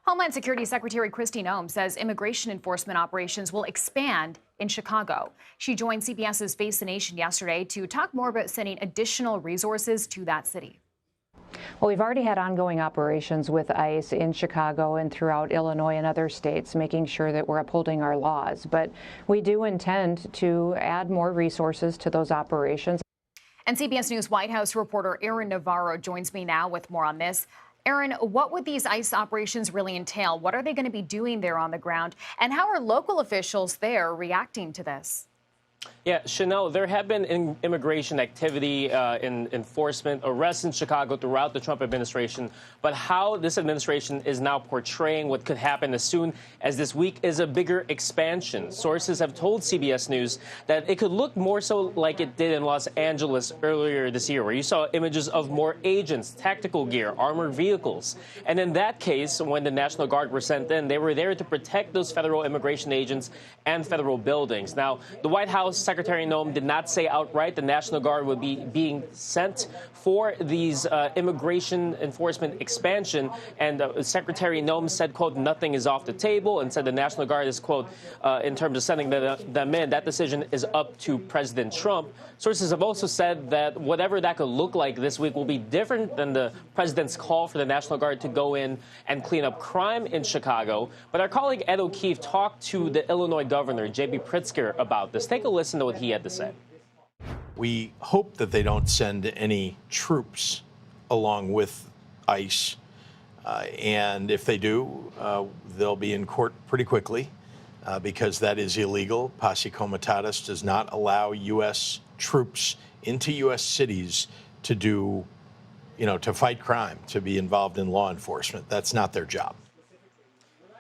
Homeland Security Secretary Kristi Noem says immigration enforcement operations will expand in Chicago. She joined CBS's Face the Nation yesterday to talk more about sending additional resources to that city. Well, we've already had ongoing operations with ICE in Chicago and throughout Illinois and other states, making sure that we're upholding our laws. But we do intend to add more resources to those operations. And CBS News White House reporter Aaron Navarro joins me now with more on this. Aaron, what would these ICE operations really entail? What are they going to be doing there on the ground? And how are local officials there reacting to this? Yeah, Chanel, there have been immigration activity in enforcement, arrests in Chicago throughout the Trump administration. But how this administration is now portraying what could happen as soon as this week is a bigger expansion. Sources have told CBS News that it could look more so like it did in Los Angeles earlier this year, where you saw images of more agents, tactical gear, armored vehicles. And in that case, when the National Guard were sent in, they were there to protect those federal immigration agents and federal buildings. Now, the White House Secretary Noem did not say outright the National Guard would be being sent for these immigration enforcement expansion. And Secretary Noem said, quote, nothing is off the table, and said the National Guard is, quote, in terms of sending them in, that decision is up to President Trump. Sources have also said that whatever that could look like this week will be different than the president's call for the National Guard to go in and clean up crime in Chicago. But our colleague Ed O'Keefe talked to the Illinois governor, J.B. Pritzker, about this. Take a listen to what he had to say. We hope that they don't send any troops along with ICE. And if they do, they'll be in court pretty quickly because that is illegal. Posse Comitatus does not allow U.S. troops into U.S. cities to do, to fight crime, to be involved in law enforcement. That's not their job.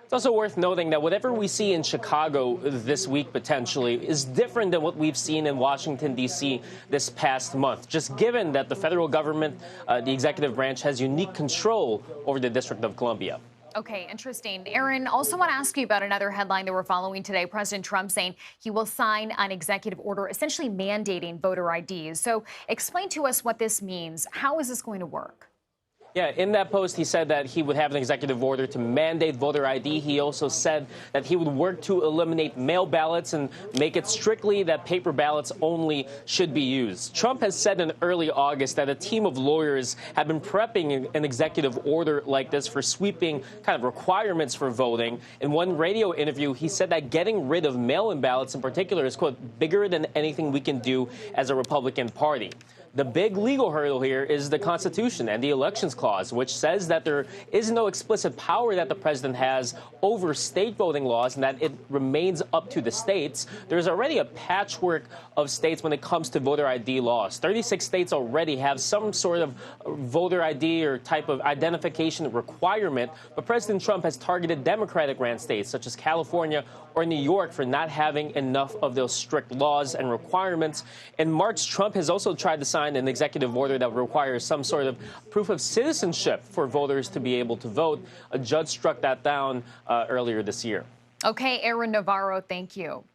It's also worth noting that whatever we see in Chicago this week potentially is different than what we've seen in Washington, D.C. this past month, just given that the federal government, the executive branch, has unique control over the District of Columbia. Okay, interesting. Aaron, also want to ask you about another headline that we're following today. President Trump saying he will sign an executive order essentially mandating voter IDs. So explain to us what this means. How is this going to work? Yeah, in that post, he said that he would have an executive order to mandate voter ID. He also said that he would work to eliminate mail ballots and make it strictly that paper ballots only should be used. Trump has said in early August that a team of lawyers have been prepping an executive order like this for sweeping kind of requirements for voting. In one radio interview, he said that getting rid of mail-in ballots in particular is, quote, bigger than anything we can do as a Republican Party. The big legal hurdle here is the Constitution and the Elections Clause, which says that there is no explicit power that the president has over state voting laws and that it remains up to the states. There's already a patchwork of states when it comes to voter ID laws. 36 states already have some sort of voter ID or type of identification requirement, but President Trump has targeted Democratic-ran states such as California or New York for not having enough of those strict laws and requirements. In March, Trump has also tried to sign an executive order that requires some sort of proof of citizenship for voters to be able to vote. A judge struck that down earlier this year. Okay, Aaron Navarro, thank you.